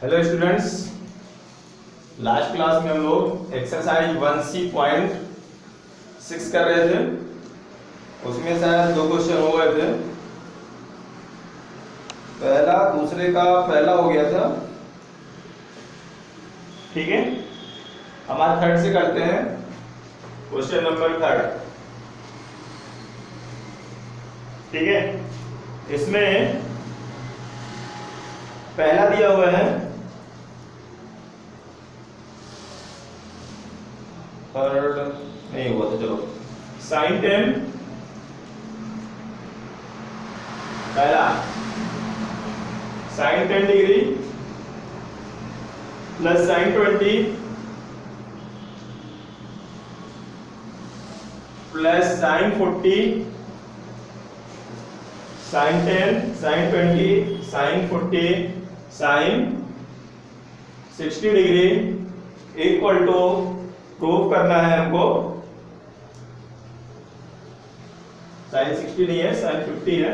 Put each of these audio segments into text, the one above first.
Hello students, last class में हम लोग एक्सरसाइज 1C.6 कर रहे थे। उसमें शायद दो क्वेश्चन हो गए थे। पहला दूसरे का पहला हो गया था, ठीक है। हमारे थर्ड से करते हैं, क्वेश्चन नंबर थर्ड, ठीक है। इसमें पहला दिया हुआ है थर्ड नहीं हुआ तो चलो sin 10, पहला sin 10 degree plus sin 20 plus sin 40 sin 10 sin 20 sin 40 sin 60 degree equal to prove करना है हमको sin 60 नहीं है sin 50 है,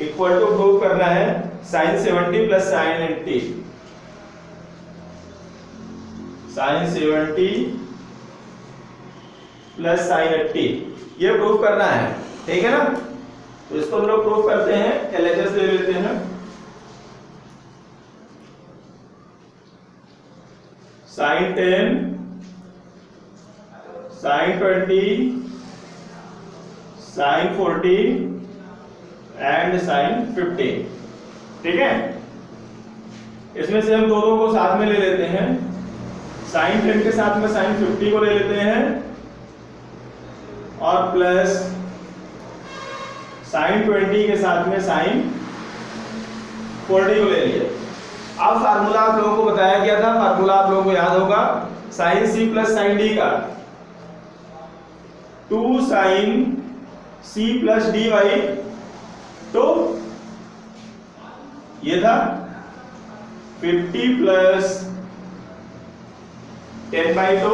इक्वल टू प्रूव करना है sin 70 plus sin 80 sin 70 plus sin 80 ये प्रूव करना है, ठीक है ना। तो इसको हम लोग प्रूव करते हैं, LHS ले लेते हैं। sin 10 sin 20 sin 40 and sin 50, ठीक है। इसमें से हम दोनों को साथ में ले लेते हैं। sin 10 के साथ में sin 50 को ले लेते हैं और प्लस sin 20 के साथ में sin 40 को ले लिए। अब फार्मूला आप लोगों को बताया गया था, फार्मूला आप लोगों को याद होगा, sin c plus sin d का 2 sin c प्लस dy, तो ये था 50 प्लस 10/2,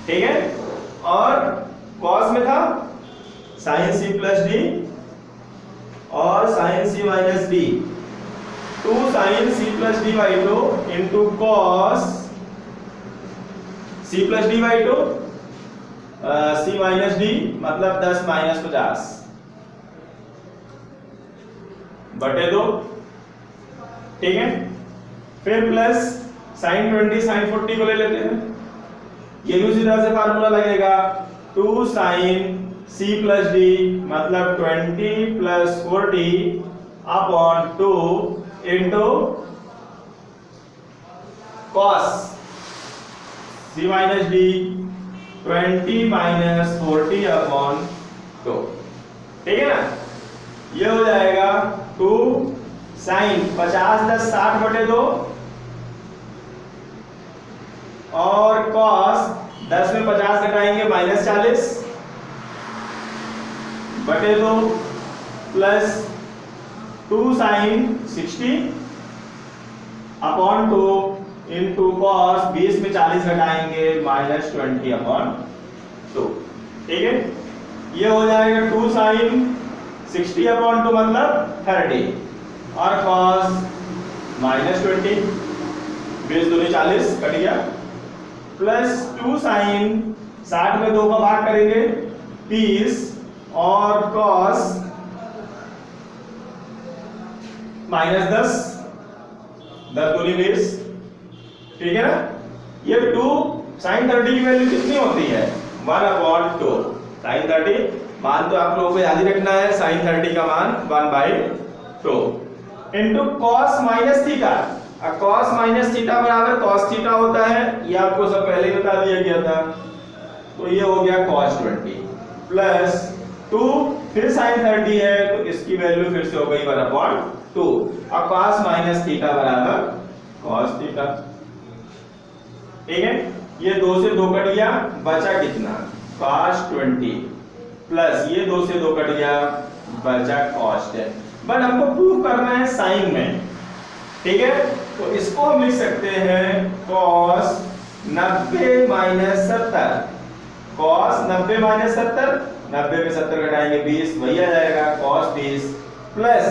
ठीक है। और cos में था sin c प्लस d और sin c minus d, 2 sin c plus d/2 into cos c plus d/2 c minus d मतलब 10 माइनस 50 बटे 2, ठीक है। फिर प्लस sin 20 sin 40 को ले लेते हैं। ये भी उसी तरह से फार्मूला लगेगा 2 sin c प्लस d मतलब 20 plus 40 upon 2 into cos c minus d 20 minus 40 upon 2, ठीक है ना। ये हो जाएगा 2 sin 50 10 60 बटे 2 और cos 10 में 50 घटाएंगे माइनस 40 बटे 2 plus 2 sin 60 upon 2 into cos 20 में 40 घटाएंगे माइनस 20 अपॉन 2, ठीक है। ये हो जाएगा 2 sin 60 अपॉन 2 मतलब 30 और cos माइनस 20 20 दूनी 40 कट गया प्लस 2 sin 60 में 2 का भाग करेंगे 30 और cos माइनस 10 10 दूनी 20, ठीक है ना। ये 2 sin 30 की वैल्यू कितनी होती है 1/2 sin 30 मान तो आप लोगों को याद ही रखना है, sin 30 का मान 1/2 इंटू cos माइनस थीटा। अब cos माइनस थीटा बराबर cos थीटा होता है, ये आपको सब पहले ही बता दिया गया था। तो ये हो गया cos 20 प्लस 2 फिर sin 30 है तो इसकी वैल्यू फिर से हो गई 1/2। अब cos माइनस थीटा बराबर cos थीटा, ठीक है। ये 2 से 2 कट गया, बचा कितना cos 20 प्लस ये 2 से 2 कट गया, बचा cos 10। बट हमको प्रूव करना है साइन में, ठीक है। तो इसको हम लिख सकते हैं cos 90 माइनस 70, cos 90 माइनस 70, 90 में 70 घटाएंगे 20, वही आ जाएगा cos 20 प्लस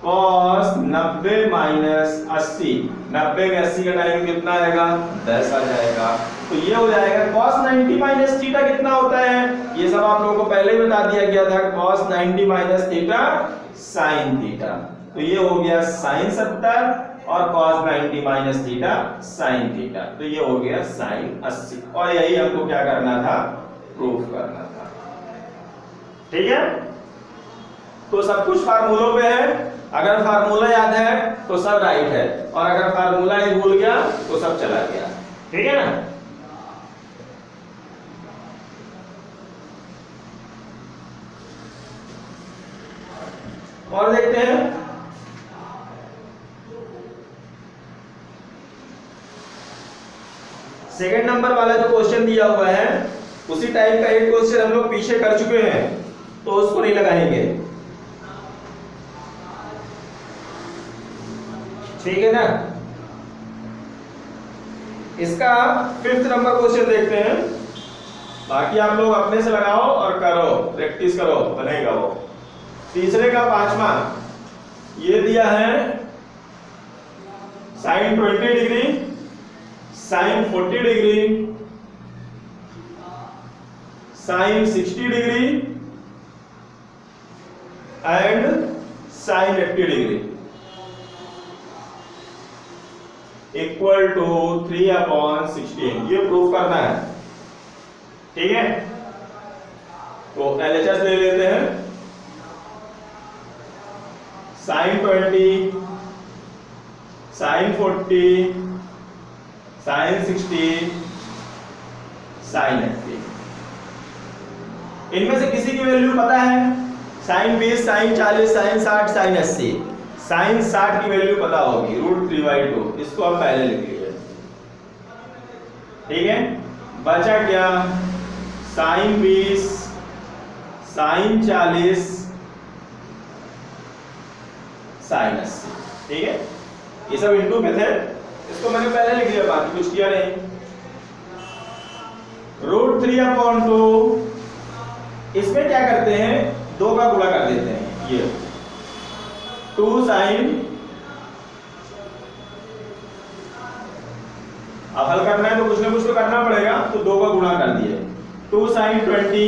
cos 90 माइनस 80, 90 में 80 घटाएंगे कितना आएगा 10 आ जाएगा। तो ये हो जाएगा cos 90 माइनस थीटा कितना होता है, ये सब आप लोगों को पहले ही बता दिया गया था, cos 90 minus theta sin theta. तो ये हो गया sin 70 और cos 90 minus theta sin theta, तो ये हो गया sin 80। और यही हमको क्या करना था, प्रूफ करना था। ठीक है, तो सब कुछ फार्मूलों पे है, अगर फार्मूला याद है तो सब राइट है, और अगर फार्मूला ही भूल गया तो सब चला गया। ठीक है ना। और देखते हैं, सेकंड नंबर वाला जो क्वेश्चन दिया हुआ है उसी टाइप का एक क्वेश्चन हम लोग पीछे कर चुके हैं, तो उसको नहीं लगाएंगे। ठीक है ना। इसका 5th नंबर क्वेश्चन देखते हैं, बाकी आप लोग अपने से लगाओ और करो, प्रैक्टिस करो, बनेगा वो। तीसरे का 5वां ये दिया है sin 20 degree, sin 40 degree, sin 60 degree and sin 80 degree equal to 3/16, ये प्रूफ करना है। ठीक है, तो LHS ले लेते हैं। sin 20, sin 40, sin 60, sin 80, इनमें से किसी की वैल्यू पता है? sin 20, sin 40, sin 60, sin 80। sin 60 की वैल्यू पता होगी, √3/2, इसको हम पहले लिख लिए। ठीक है, बचा क्या? sin 20, sin 40, sin 80। ठीक है, ये सब इंटू में थे, इसको मैंने पहले लिख लिया, बाकी कुछ किया नहीं। √3/2, इसमें क्या करते हैं, 2 का गुणा कर देते हैं, ये 2 sin, अब हल करना है तो कुछ ना कुछ तो करना पड़ेगा, तो 2 का गुणा कर दिए, 2 sin 20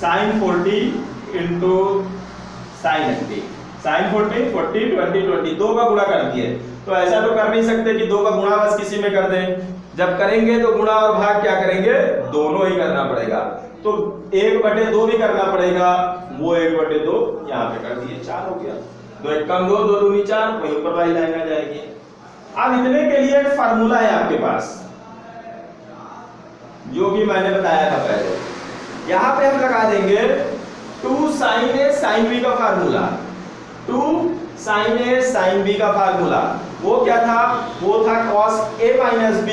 sin 40 into sin 80, sin 40 40 20 20, 2 का गुणा कर दिए। तो ऐसा तो कर नहीं सकते कि 2 का गुणा बस किसी में कर दें, जब करेंगे तो गुणा और भाग क्या करेंगे, दोनों ही करना पड़ेगा। तो 1/2 भी करना पड़ेगा, वो 1/2 यहाँ पे कर दिए, 4 हो गया। 2 1 कम 2, 2 दूनी 4, वहीं ऊपर वाली लाइन आ जाएगी। अब इतने के लिए एक फार्मूला है आपके पास, जो कि मैंने बताया था पहले। यहाँ पे हम लगा देंगे 2 sin A sin B का formula, 2 sin A sin B का फार्मूला। वो क्या था? वो था cos A minus B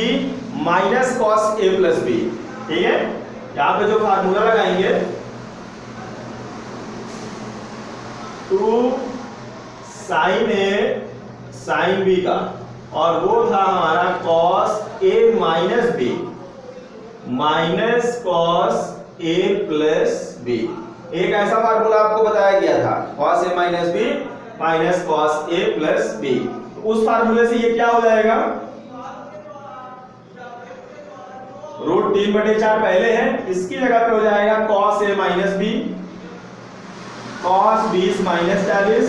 minus cos A plus B। ठीक है, यहाँ पे जो फार्मूला लगाएंगे 2 sin A sin B का, और वो था हमारा cos A minus B minus cos A plus B। एक ऐसा फार्मूला आपको बताया गया था, cos A minus B minus cos A plus B। उस फार्मूले से ये क्या हो जाएगा, √3/4 पहले है, इसकी जगह पे हो जाएगा cos A minus B cos 20 minus 40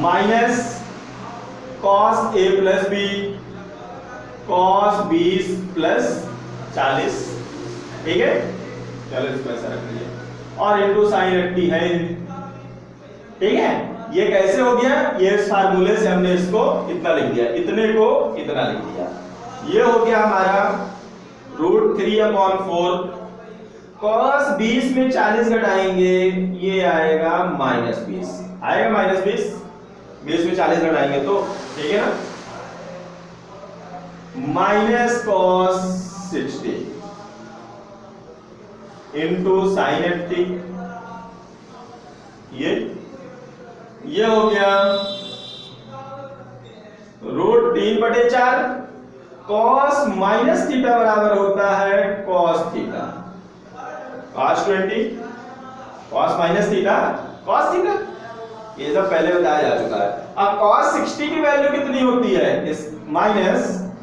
minus cos A plus B cos 20 plus 40। ठीक है, चलो इसको ऐसा रख लीजिए, और इंटू sin 80 है। ठीक है, ये कैसे हो गया, ये इस फार्मूले से हमने इसको इतना लिख दिया, इतने को इतना लिख दिया। ये हो गया हमारा √3/4। cos 20 में 40 घटाएंगे, ये आएगा -20, आएगा -20, 20 में 40 घटाएंगे तो, ठीक है ना, माइनस cos 60 इंटू sin 80। ये हो गया √3/4। cos माइनस थीटा बराबर होता है cos theta, cos 20 cos minus theta cos theta, ये सब पहले बताया जा चुका है। अब cos 60 की वैल्यू कितनी होती है, इस माइनस,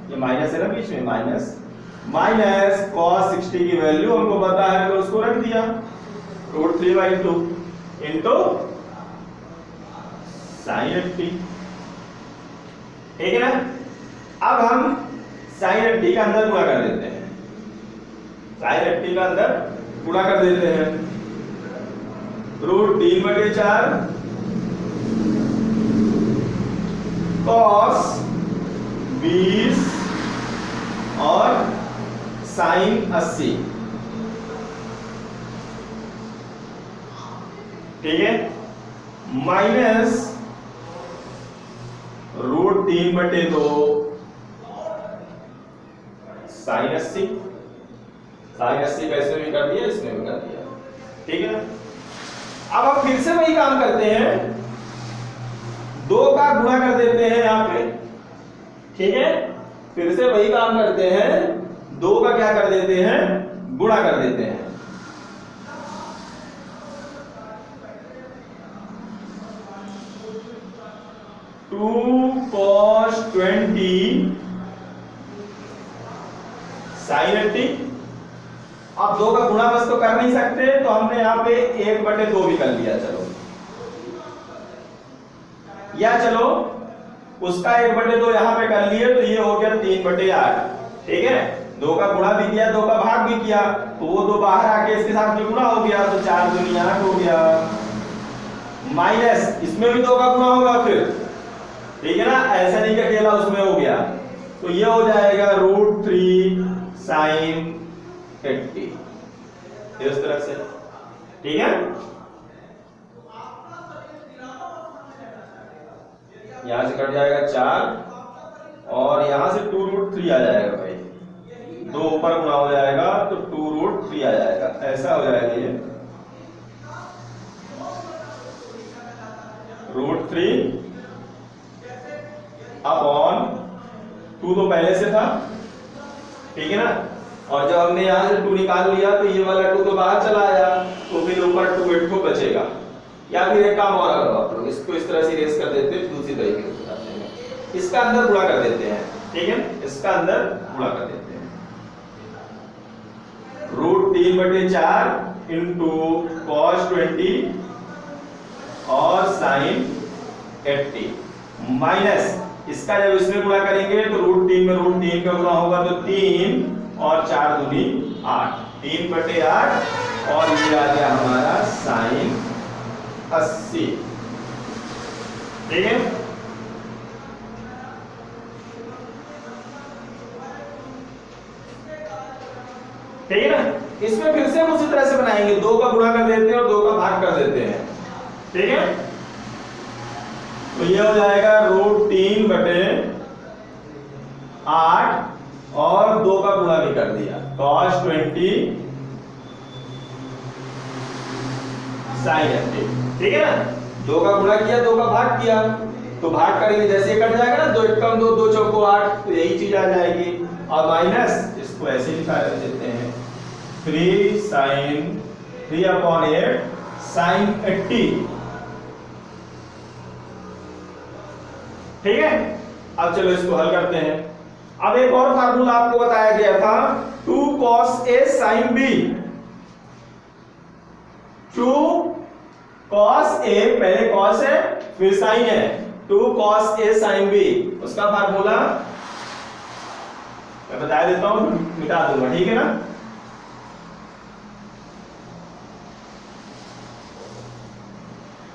ये माइनस है ना बीच में, माइनस cos 60 की वैल्यू हमको पता है तो उसको रख दिया √3/2 इनटू sin 80, ठीक है ना। अब हम sin 80 का अंदर गुणा कर देते हैं, sin 80 का अंदर गुणा कर देते हैं, √3/4 cos 20 और sin 80, ठीक है, माइनस √3/2 sin 80, sin 80 कैसे भी कर दिया, इसमें भी कर दिया, ठीक है ना। अब हम फिर से वही काम करते हैं, 2 का गुणा कर देते हैं यहाँ पे, ठीक है, फिर से वही काम करते हैं, 2 का क्या कर देते हैं, गुणा कर देते हैं, टू cos 20 sin 80। अब 2 का गुणा बस तो कर नहीं सकते, तो हमने यहाँ पे 1/2 भी कर लिया, चलो, या चलो उसका 1/2 यहाँ पे कर लिए, तो ये हो गया 3/8, ठीक है। 2 का गुणा भी किया, 2 का भाग भी किया, तो वो 2 बाहर आके इसके साथ में गुणा हो गया, तो 4 दूनी 8 हो गया, माइनस इसमें भी 2 का गुणा होगा फिर, ठीक है ना, ऐसा नहीं कि अकेला उसमें हो गया, तो ये हो जाएगा √3 sin 80, इस तरह से, ठीक है। यहां से कट जाएगा 4 और यहां से 2√3 आ जाएगा भाई, 2 ऊपर गुणा हो जाएगा तो 2√3 आ जाएगा, ऐसा हो जाएगा ये √3 अपॉन 2 तो पहले से था, ठीक है ना, और जब हमने यहां से 2 निकाल लिया तो ये वाला 2 तो बाहर चला आया, तो फिर ऊपर 2 बचेगा। या फिर एक काम और करो आप लोग, इसको इस तरह से इरेज कर देते हैं, दूसरी तरीके से बताते हैं, इसका अंदर गुणा कर देते हैं, ठीक है, इसका अंदर गुणा कर देते हैं, √3/4 इंटू cos 20 और sin 80 माइनस इसका जब इसमें गुणा करेंगे तो √3 में √3 का गुणा होगा तो 3 और 4 दूनी 8, 3/8 और ये आ गया हमारा sin 80, ठीक है। ठीक है ना, इसमें फिर से हम उसी तरह से बनाएंगे, 2 का गुणा कर देते हैं और 2 का भाग कर देते हैं, ठीक है। तो ये हो जाएगा √3/8 और 2 का गुणा भी कर दिया, cos 20 sin 80, ठीक है ना। 2 का गुणा किया, 2 का भाग किया, तो भाग करेंगे जैसे कट जाएगा ना, 2 1 कम 2, 2 चौको 8, तो यही चीज आ जाएगी, और माइनस इसको ऐसे लिखा देते हैं 3/8 sin 80, ठीक है। अब चलो इसको हल करते हैं। अब एक और फार्मूला आपको बताया गया था, 2 cos A sin B, 2 cos A, पहले cos है फिर sin है, 2 cos A sin B, उसका फार्मूला मैं बता देता हूं, मिटा दूंगा, ठीक है ना।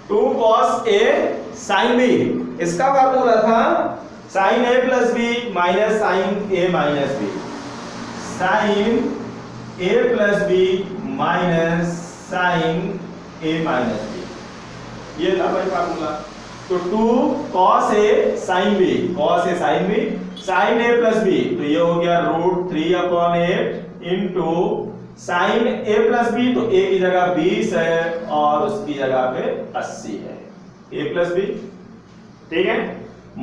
Two cos A sin B, इसका फार्मूला था sin A plus B minus sin A minus B, sin A plus B minus sin A minus B, ये था भाई फार्मूला। तो 2 cos A sin B, cos A sin B, sin A plus B, तो ये हो गया √3/8 into sin A plus B, तो A की जगह 20 है और उसकी जगह पे 80 है, A प्लस B, ठीक है,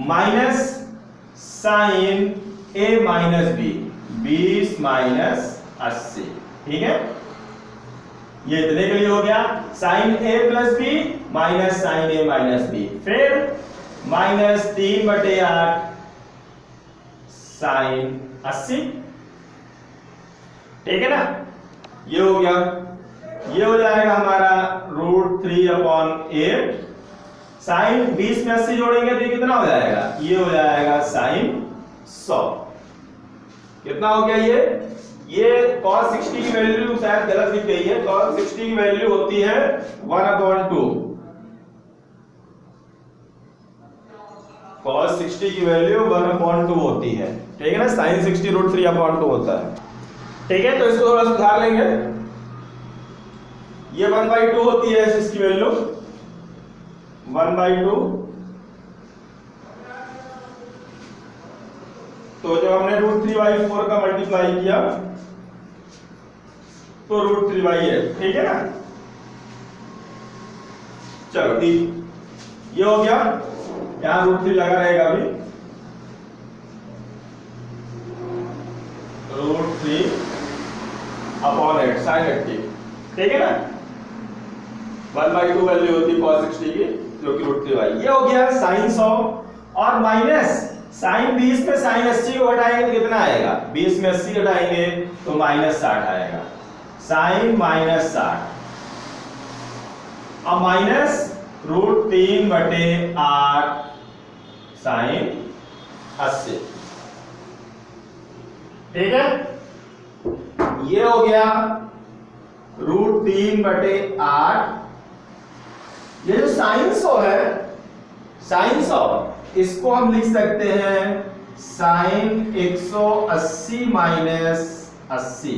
minus sin A minus B, 20 minus 80, ठीक है। ये इतने के लिए हो गया sine A plus B minus sign A minus B, फिर माइनस 3/8 साइन 80, ठीक है ना। ये हो गया, ये हो जाएगा हमारा √3/8, साइन 20 में 80 जोड़ेंगे तो ये कितना हो जाएगा, ये हो जाएगा साइन 100। कितना हो गया ये cos 60 की वैल्यू शायद गलत लिख गई है, cos 60 की वैल्यू होती है 1/2, cos 60 की वैल्यू 1/2 होती है, ठीक है ना। sin 60 √3/2 होता है, ठीक है। तो इसको थोड़ा सुधार लेंगे, ये 1/2 होती है इसकी वैल्यू 1/2। तो जब हमने √3/4 का मल्टीप्लाई किया तो √3/8, ठीक है ना। चलो ठीक, ये हो गया, यहां √3 लगा रहेगा अभी, √3/8 sin 80, ठीक है ना। 1/2 वैल्यू होती है cos 60 की, जो कि √3/8। ये हो गया sin 100 और माइनस sin 20 में sin 80 को घटाएंगे तो कितना आएगा, 20 में 80 घटाएंगे तो -60 आएगा, sin -60 और माइनस √3/8 sin 80, ठीक है। ये हो गया √3/8। ये जो sin 100 है, sin 100 इसको हम लिख सकते हैं sin 180 माइनस 80,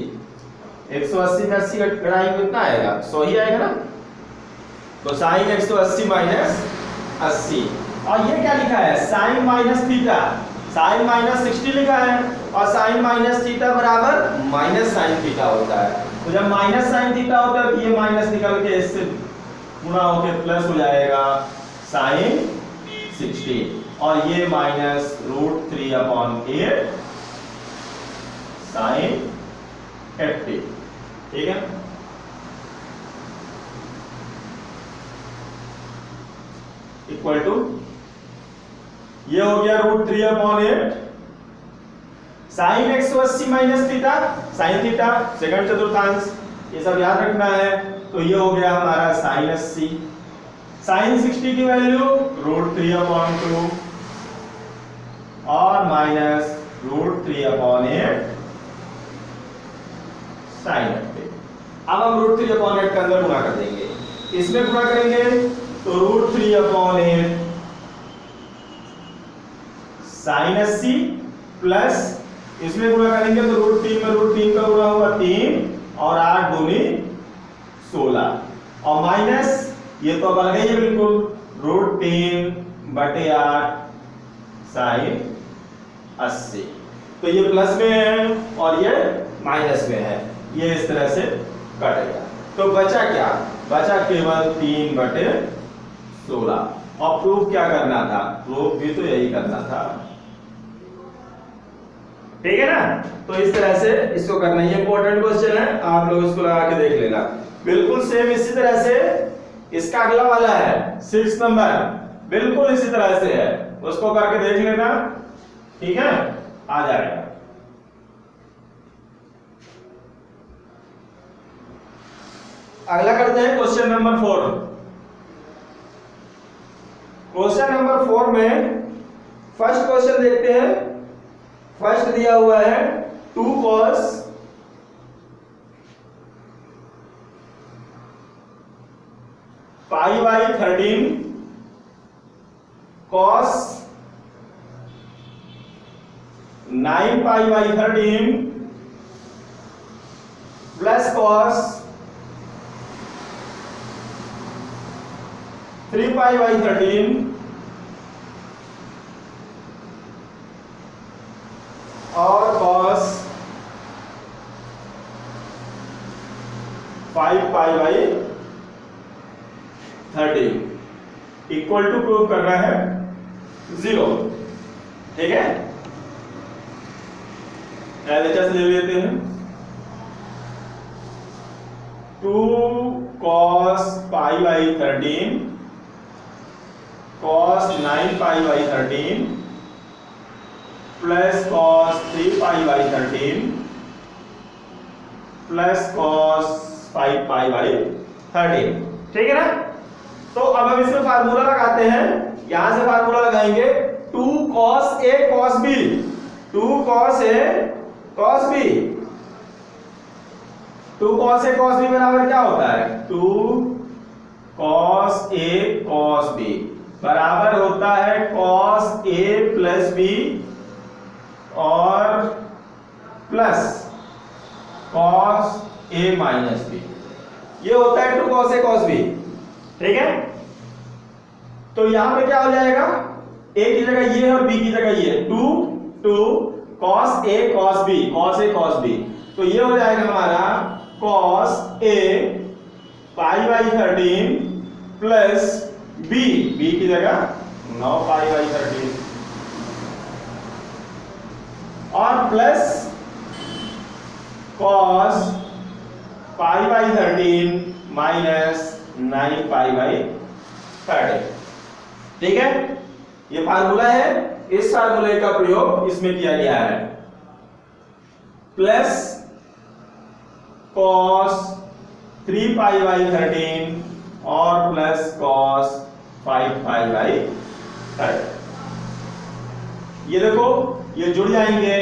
180 में 80 घटाएंगे कितना आएगा, 100 ही आएगा ना। तो sin 180 माइनस 80, और ये क्या लिखा है sin minus theta, sin minus 60 लिखा है, और sin माइनस थीटा बराबर माइनस sin थीटा होता है। तो जब माइनस sin थीटा होता है तो ये माइनस निकल के इससे गुणा होके प्लस हो जाएगा sin 60, और ये माइनस √3/8 sin 80, ठीक है। इक्वल टू, ये हो गया √3/8 sin 180 minus theta, sin theta second चतुर्थांश, ये सब याद रखना है। तो ये हो गया हमारा sin 80, sin 60 की वैल्यू √3/2 और माइनस √3/8 sin 80। अब हम √3/8 के अंदर गुणा कर देंगे, इसमें गुणा करेंगे तो √3/8 sin 80 प्लस इसमें गुणा करेंगे तो √3 में √3 का गुणा होगा 3 और 8 दूनी 16, और माइनस ये तो बन गई है बिल्कुल √3/8 sin 80। तो ये प्लस में है और ये माइनस में है, ये इस तरह से कटेगा। तो बचा क्या, बचा केवल 3/16, और प्रूफ क्या करना था, प्रूफ भी तो यही करना था, ठीक है ना। तो इस तरह से इसको करना, ये इंपॉर्टेंट क्वेश्चन है, आप लोग इसको लगा के देख लेना। बिल्कुल सेम इसी तरह से इसका अगला वाला है 6 नंबर, बिल्कुल इसी तरह से है, उसको करके देख लेना, ठीक है, आ जाएगा। अगला करते हैं क्वेश्चन नंबर 4। क्वेश्चन नंबर 4 में फर्स्ट क्वेश्चन देखते हैं। फर्स्ट दिया हुआ है 2 cos π/13 cos 9π/13 प्लस cos 3π/13 और cos 5π/13 इक्वल टू प्रूव करना है 0, ठीक है। LHS ले लेते हैं 2 cos pi by 13 cos 9 pi by 13 plus cos 3 pi by 13 plus cos 5 pi by 13। ठीक है ना। तो अब हम इसमें फार्मूला लगाते हैं। यहां से फार्मूला लगाएंगे 2 cos a cos b, 2 cos a cos b, 2 cos a cos b बराबर क्या होता है 2 cos a cos b बराबर होता है cos a प्लस b और plus cos a minus b। ये होता है 2 cos a cos b। ठीक है। तो यहां पे क्या हो जाएगा, a की जगह ये और b की जगह ये 2 cos a cos b, cos a cos b। तो ये हो जाएगा हमारा cos a pi by 13 plus b की जगह 9 पाई बाई 13 और plus cos pi by 13 minus 9 pi by 13। ठीक है। ये फार्मूला है, इस फार्मूले का प्रयोग इसमें किया गया है। प्लस cos 3 पाई बाई 13 और प्लस cos 5 पाई बाई 13। ये देखो ये जुड़ जाएंगे,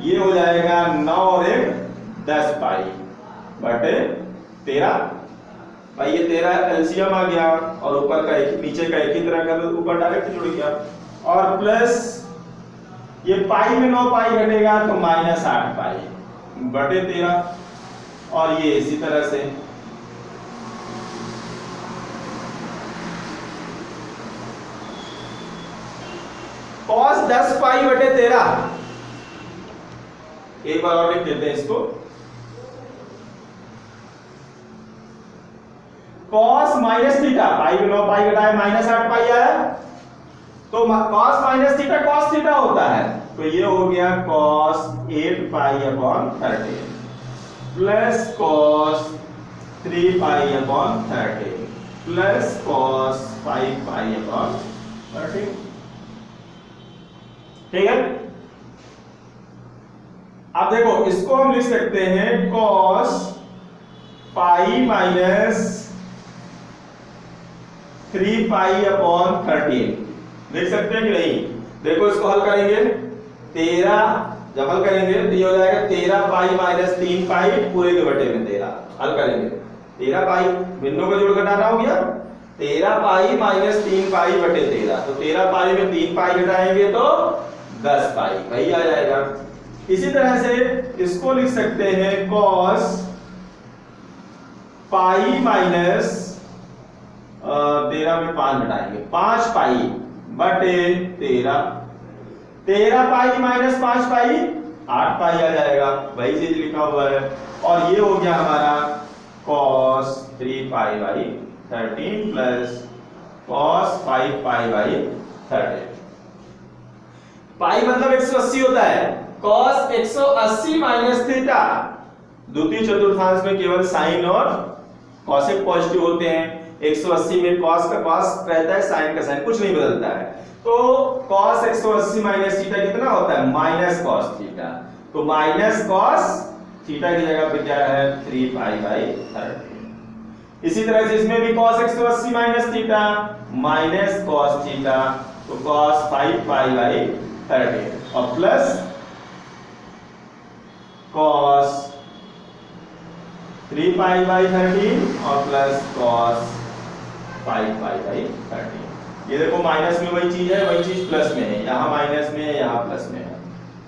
ये हो जाएगा 9 और 1 10 पाई बटे 13 भाई। ये 13 एलसीएम आ गया और ऊपर का एक नीचे का एक ही तरह का ऊपर डायरेक्ट जुड़ गया और प्लस ये पाई में 9 पाई घटेगा तो माइनस 8 पाई बटे 13 और ये इसी तरह से cos 10 पाई बटे 13। एक बार और लिख देते हैं इसको, cos माइनस थीटा पाई में 9 पाई घटाए माइनस 8 पाई आया तो cos minus theta cos theta होता है। तो ये हो गया cos 8 pi upon 13 plus cos 3 pi upon 13 plus cos 5 pi upon 13। ठीक है। अब देखो इसको हम लिख सकते हैं cos pi minus 3 pi upon 13 देख सकते हैं कि नहीं। देखो इसको हल करेंगे 13 जब हल करेंगे तो ये हो जाएगा 13 पाई माइनस 3 पाई पूरे के बटे में 13। हल करेंगे 13 पाई बिंदु का जोड़ घटाना हो गया 13 पाई माइनस 3 पाई बटे 13। तो 13 पाई में 3 पाई घटाएंगे तो 10 पाई वही आ जाएगा। इसी तरह से इसको लिख सकते हैं cos पाई माइनस 13 में 5 घटाएंगे 5 पाई बटे 13। 13 पाई माइनस 5 पाई 8 पाई आ जाएगा वही चीज लिखा हुआ है। और ये हो गया हमारा cos 3 pi by 13 plus cos 5 pi by 13। पाई मतलब 180 होता है। cos 180 माइनस थीटा द्वितीय चतुर्थांश में केवल साइन और कॉसेक पॉजिटिव होते हैं। 180 में cos का cos रहता है, साइन का साइन कुछ नहीं बदलता है। तो cos 180 माइनस थीटा कितना होता है माइनस cos थीटा। तो माइनस cos थीटा की जगह पे क्या है 3 पाई बाई 13। इसी तरह से इसमें भी cos 180 minus theta minus cos theta तो cos 5 पाई बाई 13 और प्लस cos 3 पाई बाई 13 और प्लस cos 5 पाई बाई 13। ये देखो माइनस में वही चीज है, वही चीज प्लस में है। यहाँ माइनस में है, यहाँ प्लस में है।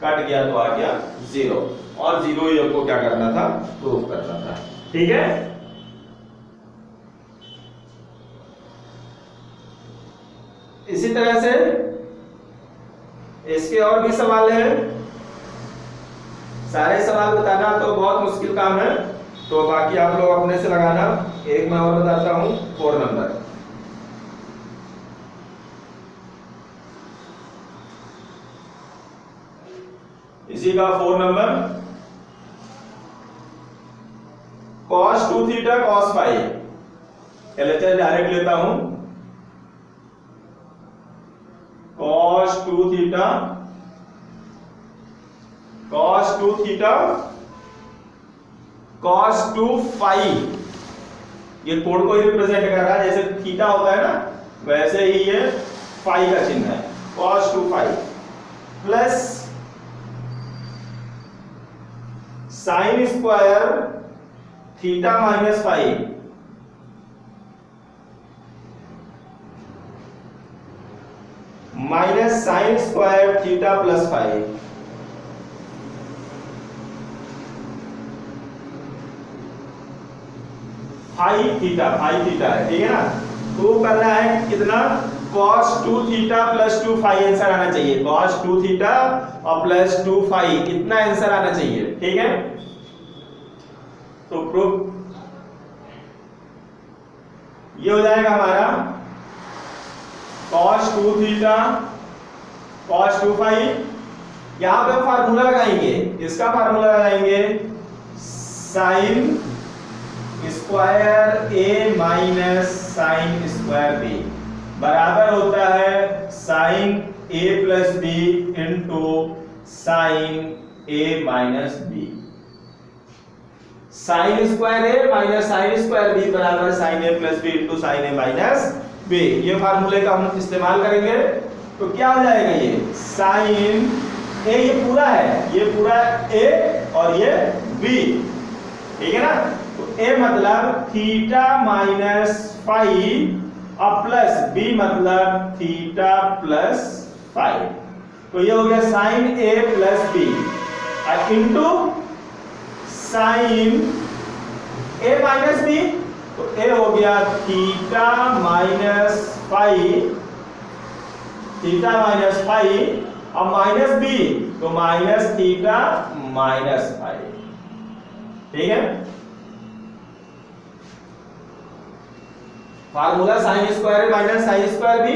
कट गया तो आ गया 0 और 0 ही आपको क्या करना था प्रूव करना था। ठीक है। इसी तरह से इसके और भी सवाल हैं। सारे सवाल बताना तो बहुत मुश्किल काम है, तो बाकी आप लोग अपने से लगाना। एक मैं और बताता हूं 4 नंबर। इसी का 4 number cos 2 theta cos 5 LHS direct लेता हूं, cos 2 theta cos 2 theta cos 2 phi, ये कोण को ही रिप्रेजेंट कर रहा है, जैसे थीटा होता है ना वैसे ही ये फाई का चिन्ह है, cos 2 phi plus sine square theta minus phi minus sine square theta plus phi. Phi theta है, ठीक है ना। प्रूव करना है कितना, cos 2 theta plus 2 phi answer आना चाहिए, cos 2 थीटा और प्लस 2 फाई इतना आंसर आना चाहिए, ठीक है। तो प्रूफ ये हो जाएगा हमारा cos 2 थीटा cos 2 फाई। यहां पे फार्मूला लगाएंगे, इसका फार्मूला लगाएंगे साइन स्क्वायर ए माइनस साइन स्क्वायर बी बराबर होता है sign A plus B into sine A minus B. Sine square A minus sine square B बराबर sign A plus B into sine A minus B. ये फार्मूले का हम इस्तेमाल करेंगे तो क्या हो जाएगा, ये साइन ए, ये पूरा ए और ये बी, ठीक है ना। तो ए मतलब थीटा माइनस फाई और प्लस बी मतलब थीटा प्लस फाई। तो ये हो गया साइन ए प्लस बी और into sine A minus B, तो ए हो गया थीटा माइनस फाई और माइनस बी तो माइनस थीटा माइनस फाई, ठीक है। Formula sine square minus sine square B,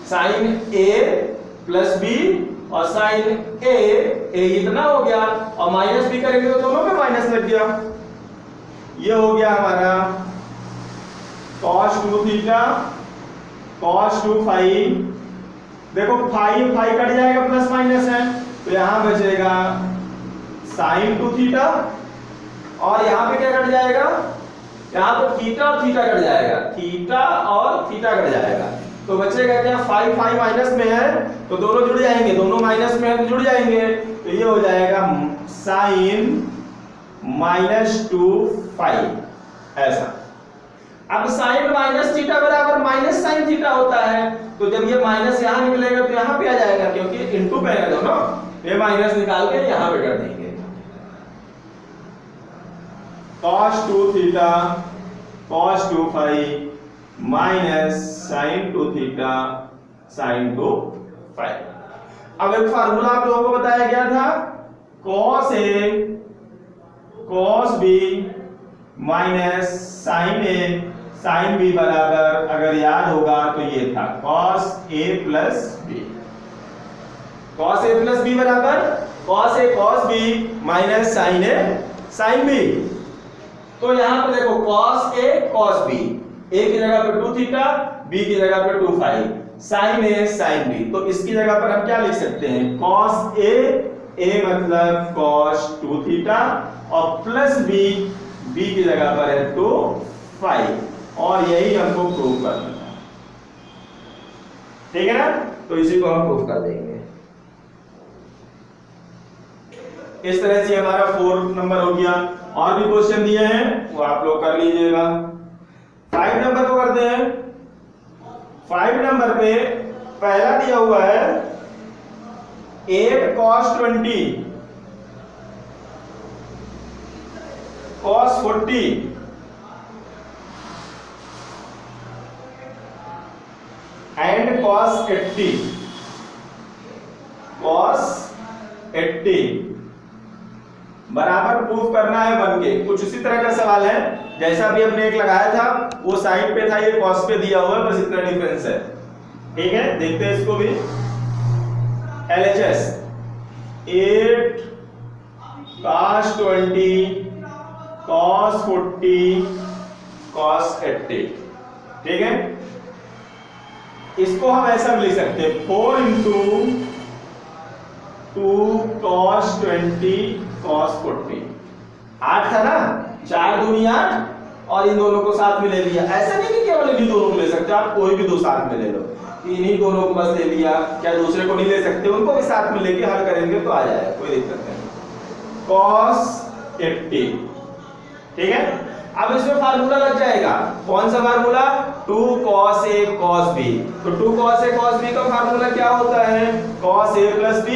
sine A plus B और साइन ए इतना हो गया और माइनस बी करेंगे तो दोनों में माइनस लग गया। ये हो गया हमारा cos 2 थीटा cos 2 फाई। देखो फाई कट जाएगा, प्लस माइनस है तो यहां बचेगा साइन 2 थीटा और यहां पे क्या कट जाएगा, यहां तो थीटा और थीटा कट जाएगा, थीटा और थीटा कट जाएगा तो बचेगा क्या, फाई माइनस में है तो दोनों जुड़ जाएंगे, दोनों माइनस में है तो जुड़ जाएंगे, तो ये हो जाएगा साइन माइनस 2 फाई ऐसा। अब साइन माइनस थीटा बराबर माइनस साइन थीटा होता है, तो जब ये माइनस यहां निकलेगा तो यहां पे आ जाएगा क्योंकि इनटू पे है दोनों, ये माइनस निकाल के यहां पे कर देंगे। cos 2 theta cos 2 phi minus sine 2 theta sine 2 phi. अब एक फार्मूला आप लोगों को बताया गया था, cos A cos B minus sine A sine B बराबर, अगर याद होगा तो ये था cos A plus B। cos A plus B बराबर cos A cos B minus sine A sine B। तो यहां पे देखो cos A cos B, A की जगह पे 2 थीटा, B की जगह पे 2 phi, sine A sine B, तो इसकी जगह पर हम क्या लिख सकते हैं, cos A मतलब cos 2 थीटा और प्लस B की जगह पर है 2 फाई, और यही हमको प्रूव करना है, ठीक है ना। तो इसी को हम प्रूव कर देंगे। इस तरह से हमारा 4 नंबर हो गया। और भी क्वेश्चन दिए हैं वो आप लोग कर लीजिएगा। 5 नंबर को करते हैं। 5 नंबर पे पहला दिया हुआ है 8 cos 20 cos 40 एंड cos 80 बराबर प्रूफ करना है 1 के। कुछ उसी तरह का सवाल है जैसा भी हमने एक लगाया था, वो साइड पे था, ये cos पे दिया हुआ है, बस इतना डिफरेंस है, ठीक है। देखते हैं इसको भी। LHS 8 cos 20 cos 40 cos 80 ठीक है, इसको हम ऐसा भी लिख सकते हैं 4 इंटू 2 cos 20 cos 40। 8 था ना, 4 दूनी 8 और इन दोनों को साथ में ले लिया। ऐसा नहीं कि केवल इन्हीं दोनों को ले सकते, आप कोई भी दो साथ में ले लो, इन्हीं दोनों को बस ले लिया, क्या दूसरे को नहीं ले सकते, उनको भी साथ में लेके हल करेंगे तो आ जाएगा, कोई दिक्कत नहीं। cos 80, ठीक है। अब इसमें फार्मूला लग जाएगा, कौन सा formula, 2 cos a cos b। तो 2 cos a cos b का फार्मूला क्या होता है, cos a plus b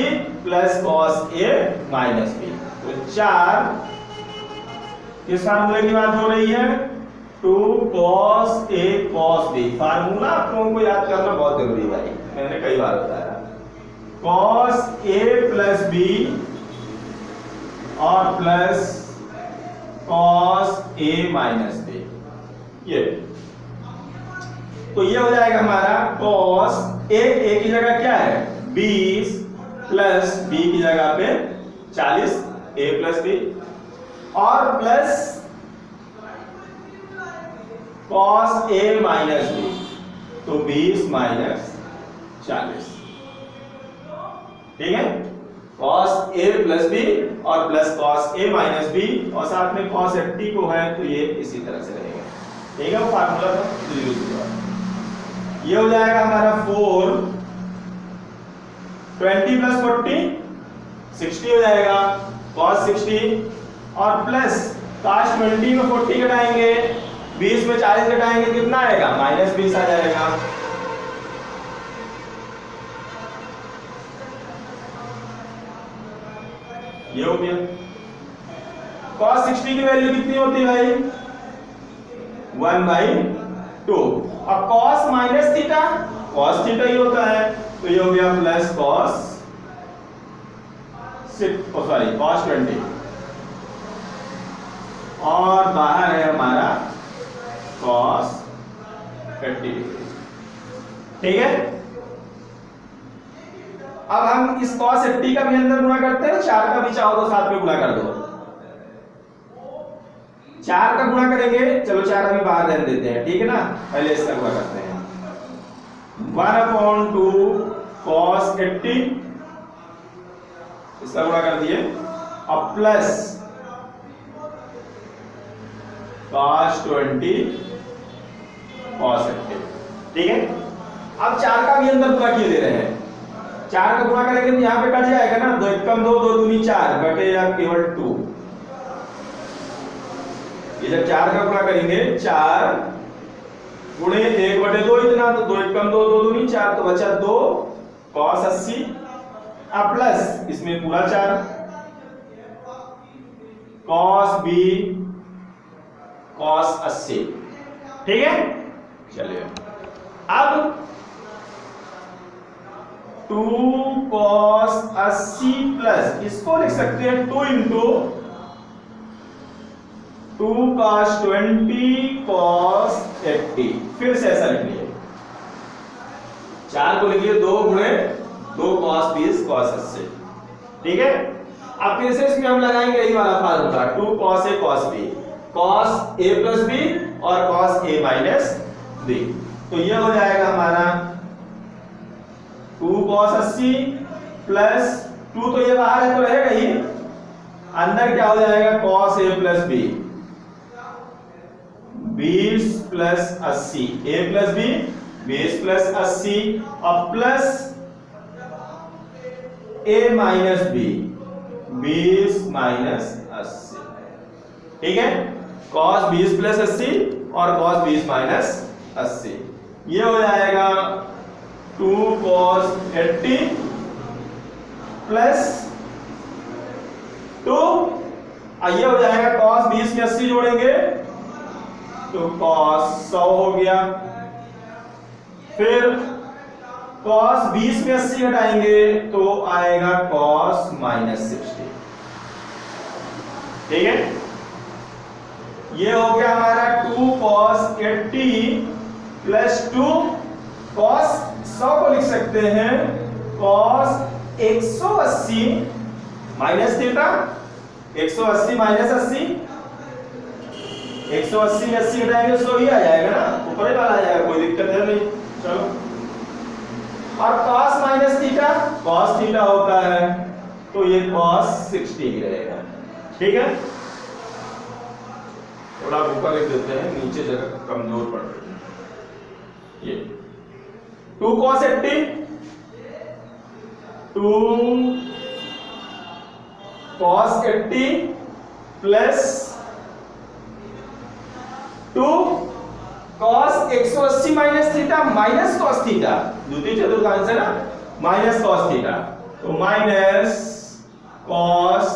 plus cos a minus b। तो 4, किस फार्मूले की बात हो रही है, 2 cos a cos b। Formula आप लोगों को याद करना बहुत जरूरी है भाई, मैंने कई बार बताया। cos a plus b और plus cos a minus b, ये तो ये हो जाएगा हमारा cos a की जगह क्या है 20 प्लस b की जगह पे 40 a प्लस b और plus cos a minus b, तो 20 माइनस 40, ठीक है। cos a प्लस b और plus cos a minus b और साथ में cos 80 को है तो ये इसी तरह से रहेगा, ठीक है। वो फार्मूला था यूज हुआ, ये हो जाएगा हमारा 4 20 प्लस 40 60 हो जाएगा cos 60 और प्लस cos 20 में 40 घटाएंगे, 20 में 40 घटाएंगे, कितना आएगा माइनस 20 आ जाएगा। ये हो गया। cos 60 की वैल्यू कितनी होती है भाई 1/2। अब cos minus theta, cos theta ही होता है, तो ये हो गया प्लस cos 20 और बाहर है हमारा cos 30, ठीक है। अब हम इस cos 80 का भी अंदर गुणा करते हैं, 4 का भी चाहो तो साथ में गुणा कर दो। 4 का गुणा करेंगे, चलो 4 अभी बाहर रहने देते हैं, ठीक है ना, पहले इसका गुणा करते हैं। 1/2 cos 80 इसका गुणा कर दिए, अब प्लस cos 20 cos 80, ठीक है। अब 4 का भी अंदर गुणा किए दे रहे हैं, 4 का गुणा करेंगे तो यहाँ पे कट जाएगा ना, 2 एकम 2 2 दूनी 4 बटेगा केवल 2। ये जब 4 का गुणा करेंगे 4 गुणे 1/2 इतना, तो 2 एकम 2 2 दूनी 4, तो बचा 2 cos 80 अब प्लस इसमें पूरा 4 cos b cos 80, ठीक है। चलिए अब 2 cos 80 प्लस इसको लिख सकते हैं 2 इंटू 2 cos 20 cos 80, फिर से ऐसा लिख लिए, 4 को लिखिए 2 गुणे 2 cos 20 cos 80, ठीक है। अब फिर से इसमें हम लगाएंगे यही वाला formula 2 cos a cos b, cos a plus b और cos a माइनस b, तो ये हो जाएगा हमारा 2 cos 80 प्लस 2, तो ये बाहर है तो रहेगा ही, अंदर क्या हो जाएगा cos a plus b 20 plus 80 a plus b 20 plus 80 और plus a minus b 20 minus 80, ठीक है। cos 20 प्लस 80 और cos 20 माइनस 80, ये हो जाएगा 2 cos 80 प्लस 2, ये हो जाएगा cos 20 में 80 जोड़ेंगे तो cos 100 हो गया, फिर cos 20 में 80 घटाएंगे तो आएगा cos माइनस 60, ठीक है। ये हो गया हमारा 2 cos 80 प्लस 2 cos 100 को लिख सकते हैं cos 180 माइनस थीटा, 180 माइनस 80 180 में 80 घटाएंगे 100 ही आ जाएगा ना, ऊपर ही वाला आ जाएगा, कोई दिक्कत है नहीं। चलो, और cos minus theta, cos theta होता है तो ये cos 60 ही रहेगा। ठीक है, थोड़ा ऊपर लिख देते हैं, नीचे जगह कमजोर पड़ रही है। ये 2 cos 80, 2 cos 80 plus 2 cos 180 minus theta minus cos theta, द्वितीय चतुर्थांश है ना, माइनस cos थीटा, तो माइनस cos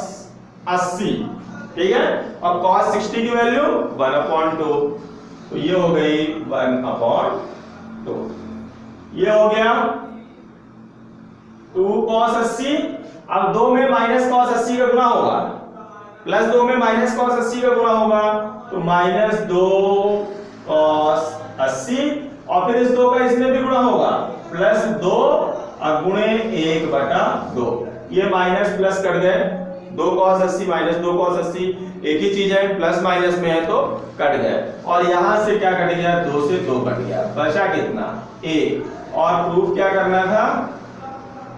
80। ठीक है, और cos 60 की वैल्यू 1/2, तो ये हो गई 1/2। ये हो गया 2 cos 80, अब 2 में माइनस cos 80 का गुणा होगा, प्लस 2 में माइनस cos 80 का गुणा होगा, तो माइनस 2 cos 80, और फिर इस 2 का इसमें भी गुणा होगा, प्लस 2 और गुणे 1/2। ये माइनस प्लस कट गए, 2 cos 80 माइनस 2 cos 80 एक ही चीज है, प्लस माइनस में है तो कट गए, और यहां से क्या कट गया, 2 से 2 कट गया, बचा कितना 1, और प्रूफ क्या करना था,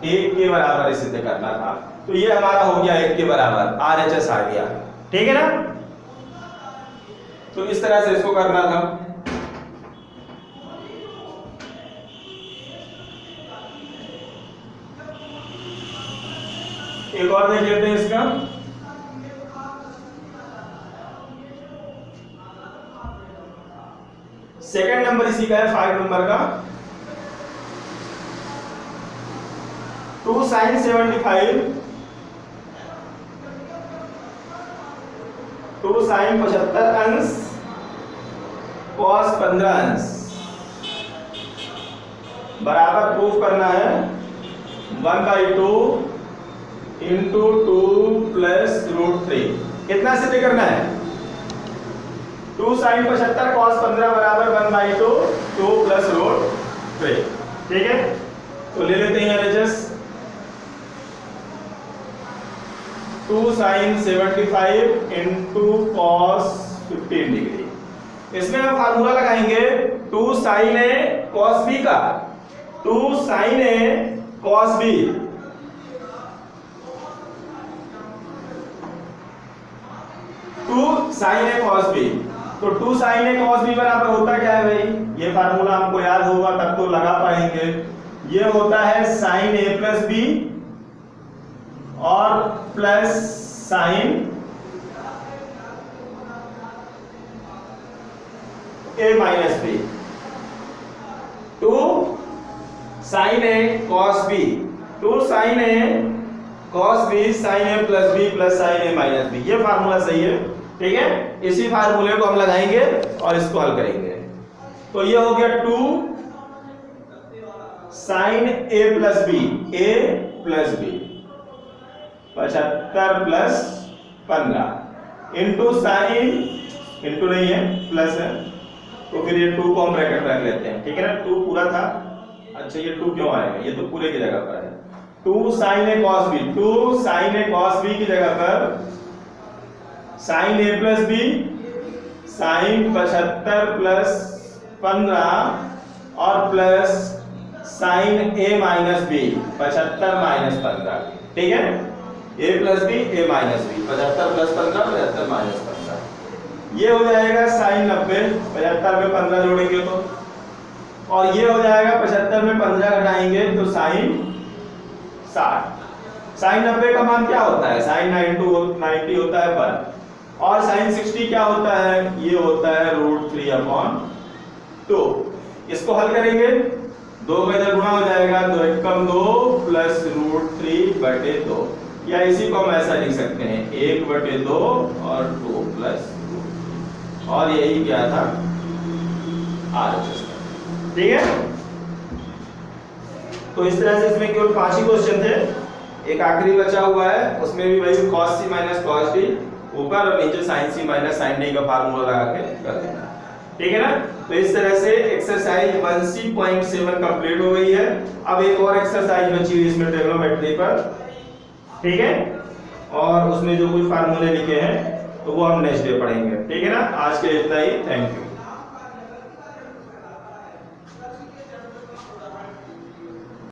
1 के बराबर सिद्ध करना था, तो ये हमारा हो गया 1 के बराबर, RHS आ गया। ठीक है ना, तो इस तरह से इसको करना था। एक और देख लेते हैं इसका, सेकंड नंबर इसी का है, 5 नंबर का। 2 sin 75, 2 sin 75 अंश cos 15 अंश बराबर प्रूफ करना है 1/2 इंटू 2 प्लस √3। कितना सिद्ध करना है, 2 sin 75 cos 15 बराबर 1/2 2 प्लस √3। ठीक है, तो ले लेते हैं RHS, 2 sin 75 into cos 15 degree. इसमें हम फार्मूला लगाएंगे 2 sin A cos B का, 2 sin A cos B, sin A cos B, तो 2 sin A cos B बराबर होता क्या है भाई, ये फार्मूला हमको याद होगा तब तो लगा पाएंगे। ये होता है sin A प्लस B और plus sin A minus B, 2 sin A cos B, 2 sin A cos B sin A plus B plus sin A minus B, ये फार्मूला सही है। ठीक है, इसी फार्मूले को हम लगाएंगे और इसको हल करेंगे, तो ये हो गया 2 sin A plus B, A plus B 75 plus 15 into sine, into नहीं है प्लस है, तो फिर ये 2 को हम ब्रैकेट रख लेते हैं। ठीक है ना, 2 पूरा था, अच्छा ये 2 क्यों आएगा, ये तो पूरे की जगह पर है, 2 sin A cos B, 2 sin A cos B की जगह पर sin A plus B sin 75 plus 15 और plus sin A minus B 75 minus 15। ठीक है, A plus B A minus B 75 plus 15 75 minus 15, ये हो जाएगा sin 90, 75 में 15 जोड़ेंगे तो, और ये हो जाएगा 75 में 15 घटाएंगे तो sin 60। sin 90 का मान क्या होता है, sin 90 होता है 1, और sin 60 क्या होता है, ये होता है √3/2। इसको हल करेंगे, 2 का इधर गुणा हो जाएगा, 2 1 कम 2 प्लस √3/2, या इसी को हम ऐसा लिख सकते हैं 1/2 और 2 प्लस, और यही क्या था RHS। ठीक है, तो इस तरह से इसमें केवल 5 ही क्वेश्चन थे, एक आखिरी बचा हुआ है, उसमें भी वही cos C minus cos D ऊपर और नीचे sin C minus sin D का फार्मूला लगा के कर देना। ठीक है ना, तो इस तरह से एक्सरसाइज 1C.7 कंप्लीट हो गई है। अब एक और एक्सरसाइज बची हुई इसमें ट्रिग्नोमेट्री पर, ठीक है, और उसमें जो कुछ फार्मूले लिखे हैं तो वो हम नेक्स्ट डे पढ़ेंगे। ठीक है ना, आज के लिए इतना ही, थैंक यू।